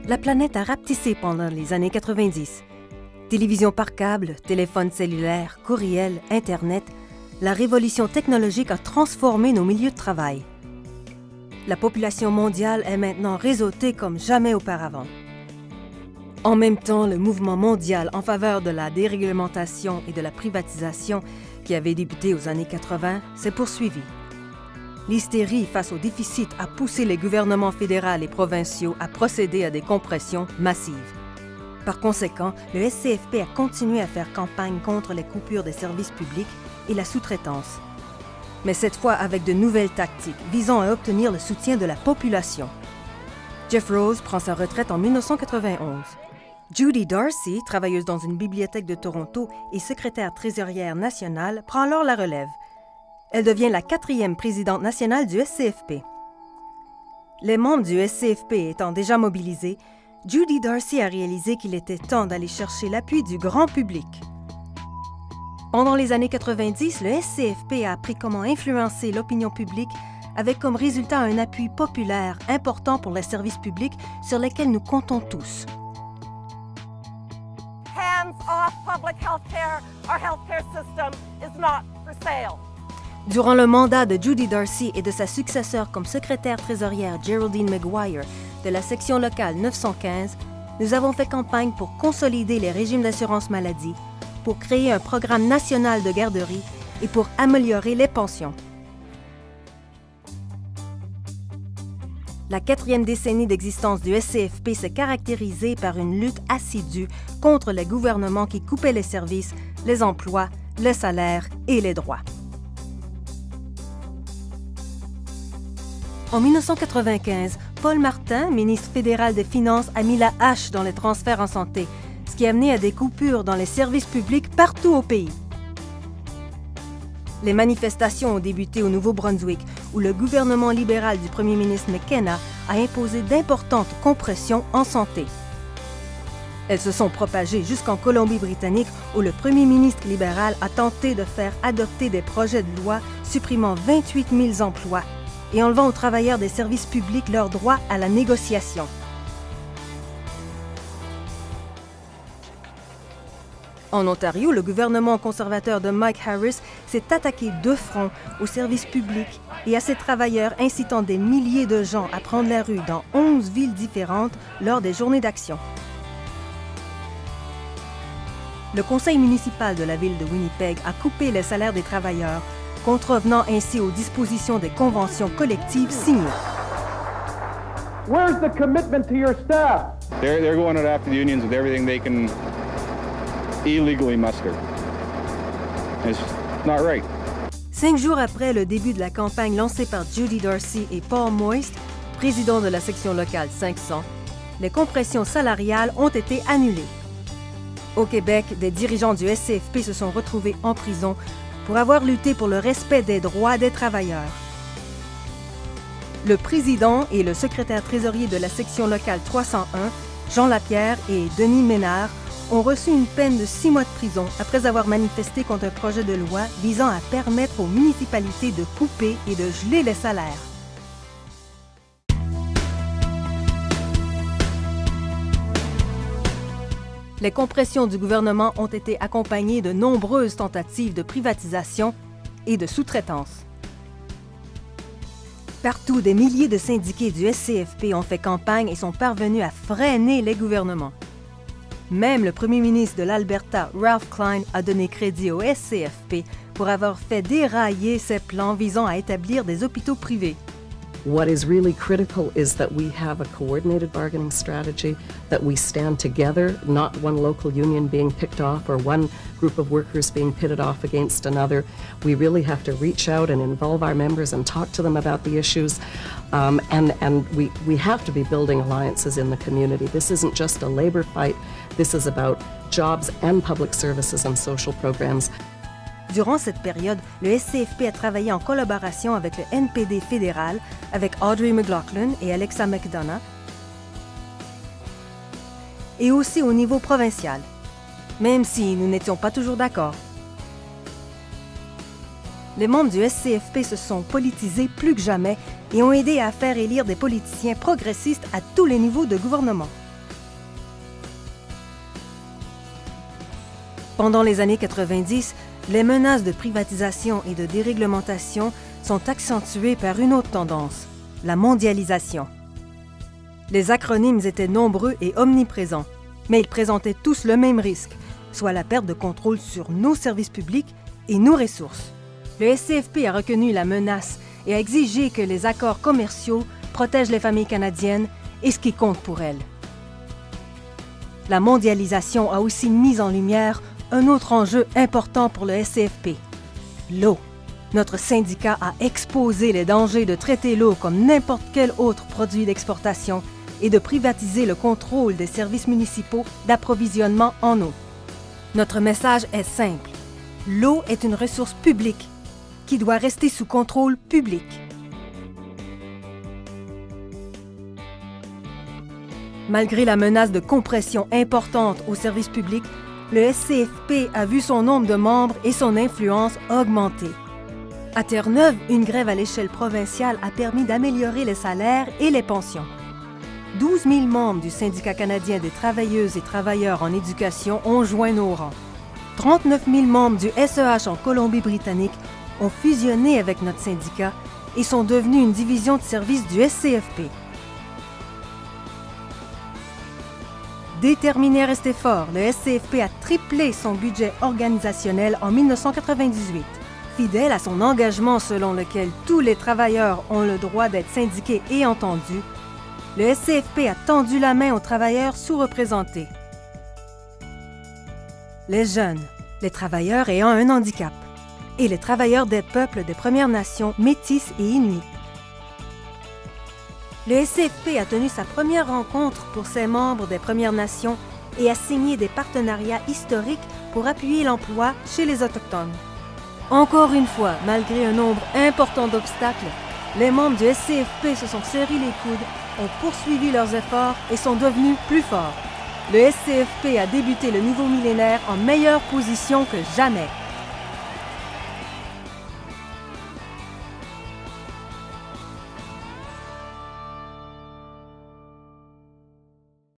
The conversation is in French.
La planète a rapetissé pendant les années 90. Télévision par câble, téléphone cellulaire, courriel, Internet, la révolution technologique a transformé nos milieux de travail. La population mondiale est maintenant réseautée comme jamais auparavant. En même temps, le mouvement mondial en faveur de la déréglementation et de la privatisation qui avait débuté aux années 80 s'est poursuivi. L'hystérie face au déficit a poussé les gouvernements fédéraux et provinciaux à procéder à des compressions massives. Par conséquent, le SCFP a continué à faire campagne contre les coupures des services publics et la sous-traitance. Mais cette fois avec de nouvelles tactiques visant à obtenir le soutien de la population. Jeff Rose prend sa retraite en 1991. Judy Darcy, travailleuse dans une bibliothèque de Toronto et secrétaire trésorière nationale, prend alors la relève. Elle devient la 4e présidente nationale du SCFP. Les membres du SCFP étant déjà mobilisés, Judy Darcy a réalisé qu'il était temps d'aller chercher l'appui du grand public. Pendant les années 90, le SCFP a appris comment influencer l'opinion publique avec comme résultat un appui populaire important pour les services publics sur lesquels nous comptons tous. Hands off public health care. Our healthcare system is not for sale. Durant le mandat de Judy Darcy et de sa successeur comme secrétaire trésorière Geraldine Maguire de la section locale 915, nous avons fait campagne pour consolider les régimes d'assurance maladie, pour créer un programme national de garderie et pour améliorer les pensions. La 4e décennie d'existence du SCFP s'est caractérisée par une lutte assidue contre les gouvernements qui coupaient les services, les emplois, les salaires et les droits. En 1995, Paul Martin, ministre fédéral des Finances, a mis la hache dans les transferts en santé, ce qui a mené à des coupures dans les services publics partout au pays. Les manifestations ont débuté au Nouveau-Brunswick, où le gouvernement libéral du premier ministre McKenna a imposé d'importantes compressions en santé. Elles se sont propagées jusqu'en Colombie-Britannique, où le premier ministre libéral a tenté de faire adopter des projets de loi supprimant 28 000 emplois et enlevant aux travailleurs des services publics leur droit à la négociation. En Ontario, le gouvernement conservateur de Mike Harris s'est attaqué de front aux services publics et à ses travailleurs, incitant des milliers de gens à prendre la rue dans 11 villes différentes lors des journées d'action. Le conseil municipal de la ville de Winnipeg a coupé les salaires des travailleurs, contrevenant ainsi aux dispositions des conventions collectives signées. Where's the commitment to your staff? They're going out after the unions with everything they can illegally muster. It's not right. 5 jours après le début de la campagne lancée par Judy Darcy et Paul Moist, président de la section locale 500, les compressions salariales ont été annulées. Au Québec, des dirigeants du SCFP se sont retrouvés en prison pour avoir lutté pour le respect des droits des travailleurs. Le président et le secrétaire trésorier de la section locale 301, Jean Lapierre et Denis Ménard, ont reçu une peine de 6 mois de prison après avoir manifesté contre un projet de loi visant à permettre aux municipalités de couper et de geler les salaires. Les compressions du gouvernement ont été accompagnées de nombreuses tentatives de privatisation et de sous-traitance. Partout, des milliers de syndiqués du SCFP ont fait campagne et sont parvenus à freiner les gouvernements. Même le premier ministre de l'Alberta, Ralph Klein, a donné crédit au SCFP pour avoir fait dérailler ses plans visant à établir des hôpitaux privés. What is really critical is that we have a coordinated bargaining strategy, that we stand together, not one local union being picked off or one group of workers being pitted off against another. We really have to reach out and involve our members and talk to them about the issues. And we have to be building alliances in the community. This isn't just a labor fight. This is about jobs and public services and social programs. Durant cette période, le SCFP a travaillé en collaboration avec le NPD fédéral, avec Audrey McLaughlin et Alexa McDonough, et aussi au niveau provincial, même si nous n'étions pas toujours d'accord. Les membres du SCFP se sont politisés plus que jamais et ont aidé à faire élire des politiciens progressistes à tous les niveaux de gouvernement. Pendant les années 90, les menaces de privatisation et de déréglementation sont accentuées par une autre tendance, la mondialisation. Les acronymes étaient nombreux et omniprésents, mais ils présentaient tous le même risque, soit la perte de contrôle sur nos services publics et nos ressources. Le SCFP a reconnu la menace et a exigé que les accords commerciaux protègent les familles canadiennes et ce qui compte pour elles. La mondialisation a aussi mis en lumière un autre enjeu important pour le SCFP, l'eau. Notre syndicat a exposé les dangers de traiter l'eau comme n'importe quel autre produit d'exportation et de privatiser le contrôle des services municipaux d'approvisionnement en eau. Notre message est simple. L'eau est une ressource publique qui doit rester sous contrôle public. Malgré la menace de compression importante aux services publics, le SCFP a vu son nombre de membres et son influence augmenter. À Terre-Neuve, une grève à l'échelle provinciale a permis d'améliorer les salaires et les pensions. 12 000 membres du Syndicat canadien des travailleuses et travailleurs en éducation ont joint nos rangs. 39 000 membres du SEH en Colombie-Britannique ont fusionné avec notre syndicat et sont devenus une division de service du SCFP. Déterminé à rester fort, le SCFP a triplé son budget organisationnel en 1998. Fidèle à son engagement selon lequel tous les travailleurs ont le droit d'être syndiqués et entendus, le SCFP a tendu la main aux travailleurs sous-représentés. Les jeunes, les travailleurs ayant un handicap et les travailleurs des peuples des Premières Nations, Métis et Inuits. Le SCFP a tenu sa première rencontre pour ses membres des Premières Nations et a signé des partenariats historiques pour appuyer l'emploi chez les Autochtones. Encore une fois, malgré un nombre important d'obstacles, les membres du SCFP se sont serrés les coudes, ont poursuivi leurs efforts et sont devenus plus forts. Le SCFP a débuté le nouveau millénaire en meilleure position que jamais.